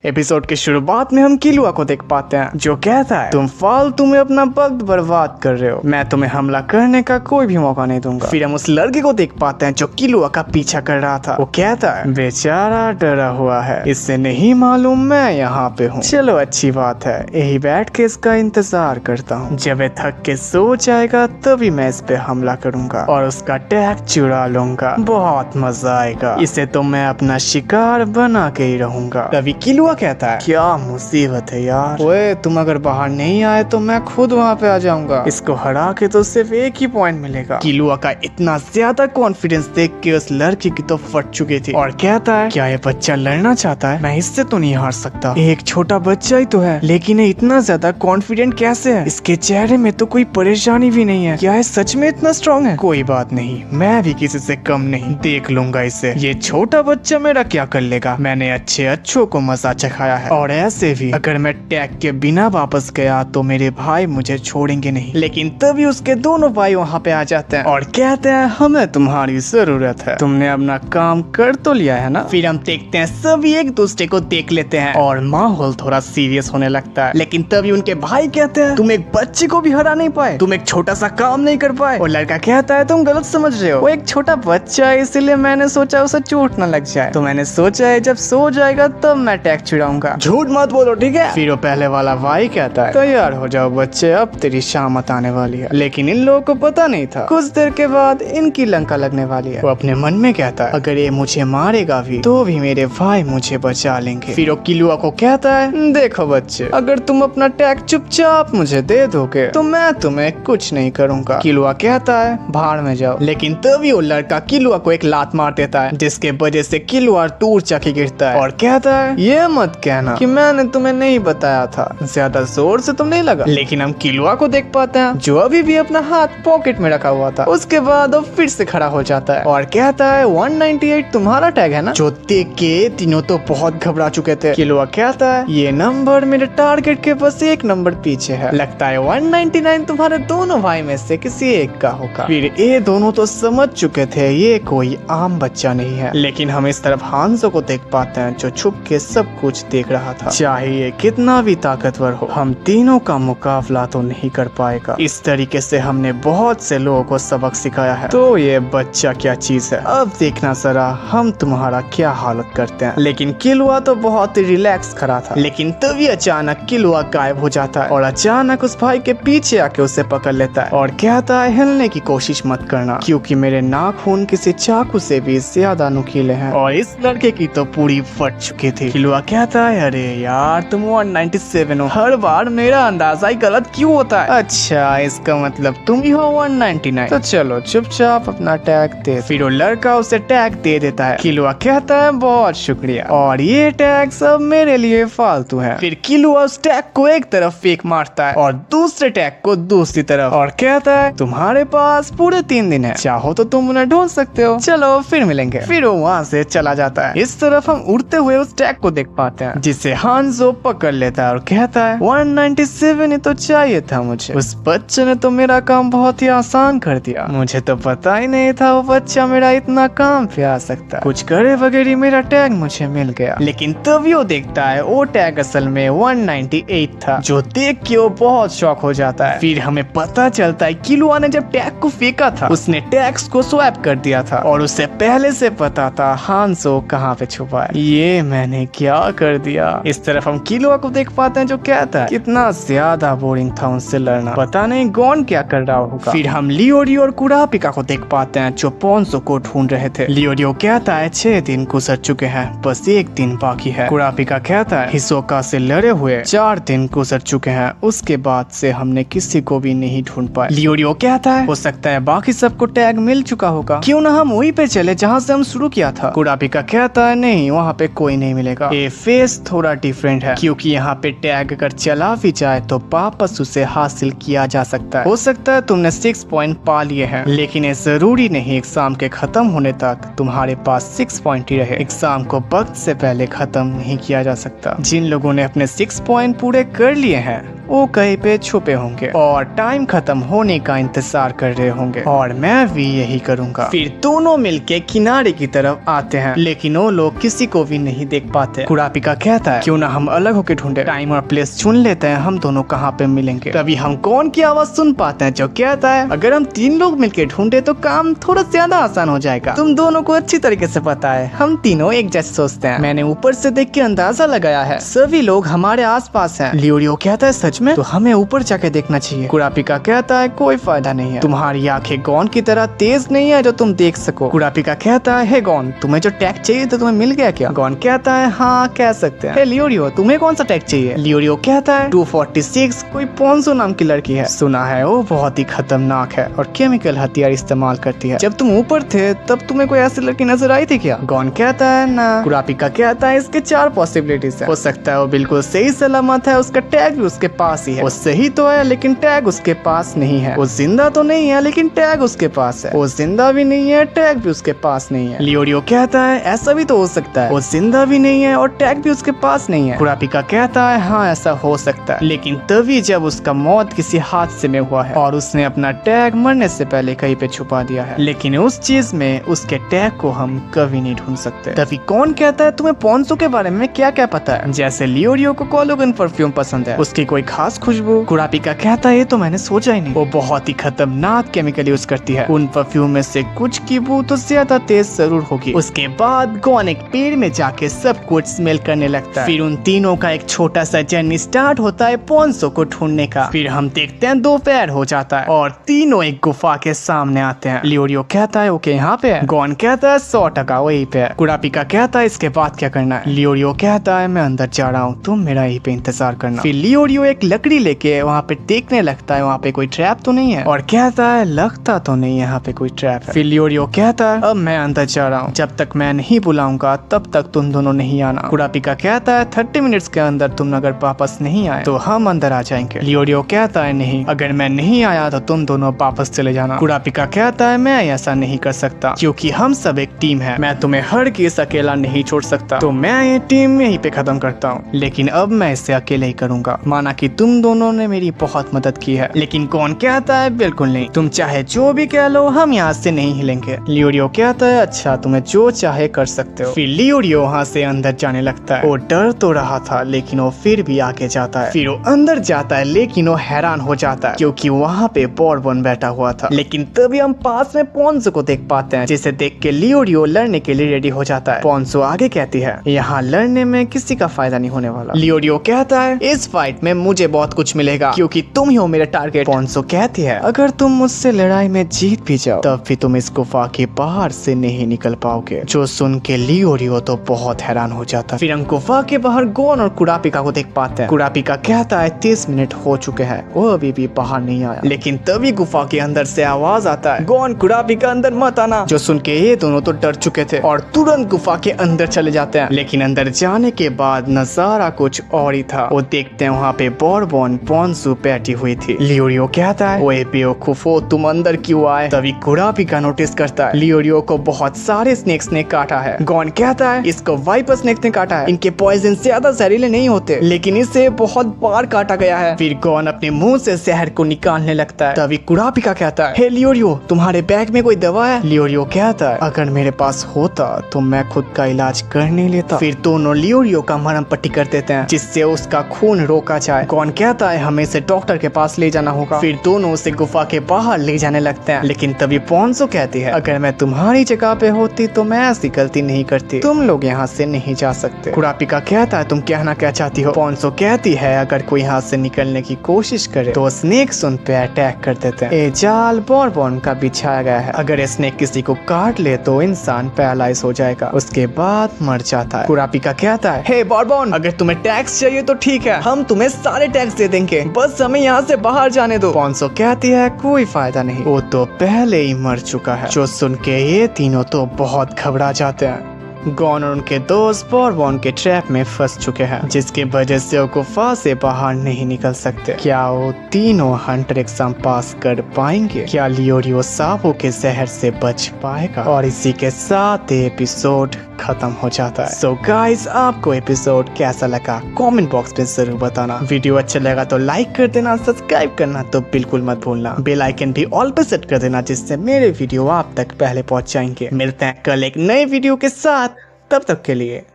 Episode की शुरुआत में हम किलुआ को देख पाते हैं जो कहता है तुम फालतू में अपना वक्त बर्बाद कर रहे हो, मैं तुम्हें हमला करने का कोई भी मौका नहीं दूंगा। फिर हम उस लड़के को देख पाते हैं जो किलुआ का पीछा कर रहा था। वो कहता है बेचारा डरा हुआ है, इससे नहीं मालूम मैं यहाँ पे हूँ। चलो अच्छी बात है, यही बैठ के इसका इंतजार करता हूँ। जब ये थक के सो जाएगा तभी मैं इस पे हमला करूंगा और उसका टैग चुरा लूंगा। बहुत मजा आएगा, इसे तो मैं अपना शिकार बना के ही रहूंगा। तभी किलुआ कहता है क्या मुसीबत है यार, ओए तुम अगर बाहर नहीं आए तो मैं खुद वहाँ पे आ जाऊंगा। इसको हरा के तो सिर्फ एक ही पॉइंट मिलेगा। किलुआ का इतना ज्यादा कॉन्फिडेंस देख के उस लड़की की तो फट चुकी थी और कहता है क्या ये बच्चा लड़ना चाहता है, मैं इससे तो नहीं हार सकता। एक छोटा बच्चा ही तो है, लेकिन ये इतना ज्यादा कॉन्फिडेंट कैसे है? इसके चेहरे में तो कोई परेशानी भी नहीं है। क्या है सच में इतना स्ट्रॉन्ग है? कोई बात नहीं, मैं भी किसी से कम नहीं, देख लूंगा इसे। ये छोटा बच्चा मेरा क्या कर लेगा, मैंने अच्छों को मजा चखाया है। और ऐसे भी अगर मैं टैग के बिना वापस गया तो मेरे भाई मुझे छोड़ेंगे नहीं। लेकिन तभी उसके दोनों भाई वहाँ पे आ जाते हैं और कहते हैं हमें तुम्हारी जरूरत है, तुमने अपना काम कर तो लिया है ना। फिर हम देखते हैं सभी एक दूसरे को देख लेते हैं और माहौल थोड़ा सीरियस होने लगता है। लेकिन तभी उनके भाई कहते हैं तुम एक बच्चे को भी हरा नहीं पाए, तुम एक छोटा सा काम नहीं कर पाए। और लड़का कहता है तुम गलत समझ रहे हो, वो एक छोटा बच्चा है इसलिए मैंने सोचा उसे चोट न लग जाए, तो मैंने सोचा है जब सो जाएगा तब मैं टैग छुड़ाऊंगा। झूठ मत बोलो ठीक है। फिर वो पहले वाला भाई कहता है तैयार हो जाओ बच्चे, अब तेरी शामत आने वाली है। लेकिन इन लोगों को पता नहीं था कुछ देर के बाद इनकी लंका लगने वाली है। वो अपने मन में कहता है अगर ये मुझे मारेगा भी तो भी मेरे भाई मुझे बचा लेंगे। फिर वो किलुआ को कहता है देखो बच्चे, अगर तुम अपना टैग चुपचाप मुझे दे दोगे तो मैं तुम्हें कुछ नहीं करूंगा। किलुआ कहता है भाड़ में जाओ। लेकिन तभी वो लड़का किलुआ को एक लात मार देता है जिसके वजह से किलुआ दूर जाके गिरता है और कहता है ये मत कहना कि मैंने तुम्हें नहीं बताया था, ज्यादा जोर से तुम नहीं लगा। लेकिन हम किलुआ को देख पाते हैं जो अभी भी अपना हाथ पॉकेट में रखा हुआ था। उसके बाद वो फिर से खड़ा हो जाता है और कहता है 198 तुम्हारा टैग है ना। जो देख के तीनों तो बहुत घबरा चुके थे। किलुआ कहता है ये नंबर मेरे टारगेट के बस एक नंबर पीछे है, लगता है 199 तुम्हारे दोनों भाई में से किसी एक का होगा। फिर ये दोनों तो समझ चुके थे ये कोई आम बच्चा नहीं है। लेकिन हम इस तरफ हांजो को देख पाते हैं जो छुप के सब कुछ देख रहा था। चाहे ये कितना भी ताकतवर हो, हम तीनों का मुकाबला तो नहीं कर पाएगा। इस तरीके से हमने बहुत से लोगों को सबक सिखाया है, तो ये बच्चा क्या चीज है, अब देखना जरा हम तुम्हारा क्या हालत करते हैं। लेकिन किलुआ तो बहुत ही रिलैक्स खड़ा था। लेकिन तभी अचानक किलुआ गायब हो जाता है और अचानक उस भाई के पीछे आके उसे पकड़ लेता है और कहता है हिलने की कोशिश मत करना क्योंकि मेरे नाखून किसी चाकू से भी ज्यादा नुकीले हैं। और इस लड़के की तो पूरी फट चुकी थी। किलुआ कहता है अरे यार तुम 197 हो, हर बार मेरा अंदाजा ही गलत क्यों होता है। अच्छा इसका मतलब तुम ही हो 199, तो चलो चुपचाप अपना टैग दे। फिर वो लड़का उसे टैग दे देता है। किलुआ कहता है बहुत शुक्रिया और ये टैग सब मेरे लिए फालतू है। फिर किलुआ उस टैग को एक तरफ फेंक मारता है और दूसरे टैग को दूसरी तरफ और कहता है तुम्हारे पास पूरे 3 दिन है, चाहो तो तुम उन्हें ढूंढ सकते हो, चलो फिर मिलेंगे। फिर वो वहाँ से चला जाता है। इस तरफ हम उड़ते हुए उस टैग को देख पाते हैं जिसे हांजो पकड़ लेता है और कहता है 197 ही तो चाहिए था मुझे, उस बच्चे ने तो मेरा काम बहुत ही आसान कर दिया, मुझे तो पता ही नहीं था वो बच्चा मेरा इतना काम पे आ सकता, कुछ करे वगैरह मेरा टैग मुझे मिल गया। लेकिन तभी वो देखता है वो टैग असल में 198 था, जो देख के वो बहुत शॉक हो जाता है। फिर हमें पता चलता है किलुआ ने जब टैग को फेंका था उसने टैग्स को स्वैप कर दिया था और उसे पहले से पता था हांजो कहाँ पे छुपा है। ये मैंने क्या कर दिया। इस तरफ हम किलुआ को देख पाते हैं जो कहता है कितना ज्यादा बोरिंग था उनसे लड़ना, पता नहीं गॉन क्या कर रहा होगा। फिर हम लियोरियो और कुरापिका को देख पाते हैं जो पोंसो को ढूंढ रहे थे। लियोरियो कहता है 6 दिन गुजर चुके हैं, बस 1 दिन बाकी है। कुरापिका कहता है हिसोका से लड़े हुए 4 दिन गुजर चुके हैं, उसके बाद से हमने किसी को भी नहीं ढूंढ पाए। लियोरियो कहता है हो सकता है बाकी सबको टैग मिल चुका होगा, क्यों ना हम वहीं पे चले जहाँ से हम शुरू किया था। कुरापिका कहता है नहीं वहाँ पे कोई नहीं मिलेगा, ये फेस थोड़ा डिफरेंट है क्योंकि यहाँ पे टैग अगर चला भी जाए तो वापस उसे हासिल किया जा सकता है। हो सकता है तुमने 6 पॉइंट पा लिए हैं, लेकिन ये जरूरी नहीं एग्जाम के खत्म होने तक तुम्हारे पास 6 पॉइंट ही रहे। एग्जाम को वक्त से पहले खत्म नहीं किया जा सकता। जिन लोगों ने अपने 6 पॉइंट पूरे कर लिए हैं वो कहीं पे छुपे होंगे और टाइम खत्म होने का इंतजार कर रहे होंगे और मैं भी यही करूंगा। फिर दोनों मिलके किनारे की तरफ आते हैं, लेकिन वो लोग किसी को भी नहीं देख पाते। कुरापिका कहता है क्यों ना हम अलग होके ढूंढे, टाइम और प्लेस चुन लेते हैं, हम दोनों कहाँ पे मिलेंगे। तभी हम कौन की आवाज सुन पाते हैं जो कहता है अगर हम 3 लोग मिलके ढूंढे तो काम थोड़ा ज्यादा आसान हो जाएगा। तुम दोनों को अच्छी तरीके से पता है हम तीनों एक जैसे सोचते हैं। मैंने ऊपर से देख के अंदाजा लगाया है सभी लोग हमारे आसपास हैं। लियोरियो कहता है सच में, तो हमें ऊपर जाके देखना चाहिए। कुरापिका कहता है कोई फायदा नहीं है, तुम्हारी आंखें गॉन की तरह तेज नहीं है जो तुम देख सको। कुरापिका कहता है हे गॉन, तुम्हें जो टैग चाहिए तो तुम्हें मिल गया क्या? गॉन कहता है हाँ कह सकते हैं। हे लियोरियो, तुम्हें कौन सा टैग चाहिए? लियोरियो कहता है 246 कोई पोंसो नाम की लड़की है, सुना है वो बहुत ही खतरनाक है और केमिकल हथियार इस्तेमाल करती है। जब तुम ऊपर थे तब तुम्हें कोई ऐसी लड़की नजर आई थी क्या? गॉन कहता है ना। कुरापिका कहता है इसके 4 पॉसिबिलिटीज है, हो सकता है वो बिल्कुल सही सलामत है, उसका टैग भी उसके पास ही है, वो सही तो है लेकिन टैग उसके पास नहीं है, वो जिंदा तो नहीं है लेकिन टैग उसके पास है, वो जिंदा भी नहीं है टैग भी उसके पास नहीं है। लियोरियो कहता है ऐसा भी तो हो सकता है, वो जिंदा भी नहीं है और टैग भी उसके पास नहीं है। कुरापिका कहता है हाँ ऐसा हो सकता है, लेकिन तभी जब उसका मौत किसी हादसे में हुआ है और उसने अपना टैग मरने से पहले कहीं पे छुपा दिया है, लेकिन उस चीज में उसके टैग को हम कभी नहीं ढूंढ सकते। तभी कौन कहता है तुम्हें पोंसो के बारे में क्या क्या पता है? जैसे लियोरियो को कोलोगन परफ्यूम पसंद है, उसकी कोई खास खुशबू? कुरापिका कहता है ये तो मैंने सोचा ही नहीं, वो बहुत ही खतरनाक केमिकल यूज करती है, उन परफ्यूम में से कुछ की बू तो ज्यादा तेज जरूर होगी। उसके बाद गॉन एक पेड़ में जाके सब कुछ स्मेल करने लगता है। फिर उन तीनों का एक छोटा सा जर्नी स्टार्ट होता है पोंसो को ढूंढने का। फिर हम देखते हैं दोपहर हो जाता है और तीनों एक गुफा के सामने आते हैं। लियोरियो कहता है ओके यहाँ पे है। गॉन कहता है 100% वहीं पे है। कुरापिका कहता है इसके बाद क्या करना है? लियोरियो कहता है मैं अंदर जा रहा हूँ, तुम मेरा यहीं पे इंतजार करना। फिर लियोरियो एक लकड़ी लेके वहाँ पे देखने लगता है वहाँ पे कोई ट्रैप तो नहीं है और कहता है लगता तो नहीं यहाँ पे कोई ट्रैप है। फिर लियोरियो कहता है अब मैं अंदर जा रहा हूँ, जब तक मैं नहीं बुलाऊंगा तब तक तुम दोनों नहीं आना। कुरापिका कहता है 30 मिनट्स के अंदर तुम अगर वापस नहीं आए तो हम अंदर आ जाएंगे। लियोरियो कहता है नहीं, अगर मैं नहीं आया तो तुम दोनों वापस चले जाना। कुरापिका कहता है मैं ऐसा नहीं कर सकता क्योंकि हम सब एक टीम है, मैं तुम्हें हर केस अकेला नहीं छोड़ सकता, तो मैं ये टीम यहीं पे खत्म करता हूँ, लेकिन अब मैं इसे अकेले ही करूंगा। माना कि तुम दोनों ने मेरी बहुत मदद की है, लेकिन कौन कहता है बिल्कुल नहीं, तुम चाहे जो भी कह लो हम यहाँ से नहीं हिलेंगे। लियोरियो कहता है अच्छा तुम्हें जो चाहे कर सकते हो। फिर लियोरियो वहाँ से अंदर जाने लगता है। वो डर तो रहा था लेकिन वो फिर भी आगे जाता है। फिर वो अंदर जाता है लेकिन वो हैरान हो जाता है क्योंकि वहाँ पे बॉर्बन बैठा हुआ था। लेकिन तभी हम पास में पोंसो को देख पाते हैं, जिसे देख के लियोरियो लड़ने के लिए रेडी हो जाता है। पोंसो आगे कहती है यहाँ लड़ने में किसी का फायदा नहीं होने वाला। लियोरियो कहता है इस फाइट में मुझे बहुत कुछ मिलेगा क्योंकि तुम ही हो मेरा टारगेट। पोंसो कहती है अगर तुम मुझसे लड़ाई में जीत भी जाओ तब भी तुम इस गुफा के बाहर से नहीं निकल पाओगे। जो सुन के लियोरियो तो बहुत हैरान हो जाता है। फिर हम गुफा के बाहर गॉन और कुरापिका को देख पाते हैं। कुरापिका कहता है 30 मिनट हो चुके हैं, वो अभी भी बाहर नहीं आया। लेकिन तभी गुफा के अंदर से आवाज आता है गॉन कुरापिका अंदर मत आना। जो सुन के ये दोनों तो डर चुके थे और तुरंत गुफा के अंदर चले जाते हैं। लेकिन अंदर जाने के बाद नजारा कुछ और ही था। वो देखते हैं वहाँ पे बॉर्बन पोंसो बैठी हुई थी। लियोरियो कहता है ओए बेवकूफो तुम अंदर क्यों आए? तभी कुरापिका नोटिस करता है लियोरियो को बहुत सारे स्नेक्स ने काटा है। गॉन कहता है इसको वाइपर स्नेक ने काटा है, इनके पॉइजन ज्यादा जहरीले नहीं होते लेकिन इसे बहुत बार काटा गया है। फिर गॉन अपने मुंह से जहर को निकालने लगता है। तभी कुरापिका कहता है हे लियोरियो तुम्हारे बैग में कोई दवा है? लियोरियो कहता है अगर मेरे पास होता तो मैं खुद का इलाज कर नहीं लेता। फिर दोनों लियोरियो का मरहम पट्टी कर देते हैं जिससे उसका खून रोका जाए। गॉन कहता है हमें इसे डॉक्टर के पास ले जाना होगा। फिर दोनों उसे गुफा के बाहर ले जाने लगते हैं। लेकिन तभी पोंसो कहती है अगर मैं तुम्हारी जगह पे होती तो मैं ऐसी गलती नहीं करती, तुम लोग यहाँ से नहीं जा सकते। कुरापिका कहता है तुम कहना क्या चाहती हो? पोंसो कहती है अगर कोई यहाँ से निकलने की कोशिश करे तो स्नेक्स उन पे अटैक कर देते हैं। ये जाल बॉर्बन का बिछाया गया है, अगर स्नेक किसी को काट ले तो इंसान पैरालाइज हो जाएगा, उसके बाद मर जाता है। कुरापिका कहता है हे बॉर्बन अगर तुम्हें टैक्स चाहिए तो ठीक है, हम तुम्हें सारे टैक्स दे देंगे, बस हमें यहाँ से बाहर जाने दो। पोंसो कहती है कोई फायदा नहीं, वो तो पहले ही मर चुका है। जो सुन के ये तीनों तो बहुत घबरा जाते हैं। गॉन और उनके दोस्त बॉर्बन के ट्रैप में फंस चुके हैं, जिसकी वजह से वो गुफा से बाहर नहीं निकल सकते। क्या वो तीनों हंटर एग्जाम पास कर पाएंगे? क्या लियोरियो सांपों के जहर से बच पाएगा? और इसी के साथ एपिसोड खत्म हो जाता है। सो गाइस, आपको एपिसोड कैसा लगा कमेंट बॉक्स में जरूर बताना। वीडियो अच्छा लगा तो लाइक कर देना, सब्सक्राइब करना तो बिल्कुल मत भूलना। बेल आइकन भी ऑल पे सेट कर देना, जिससे मेरे वीडियो आप तक पहले पहुंच जाएंगे। मिलते हैं कल एक नए वीडियो के साथ, तब तक के लिए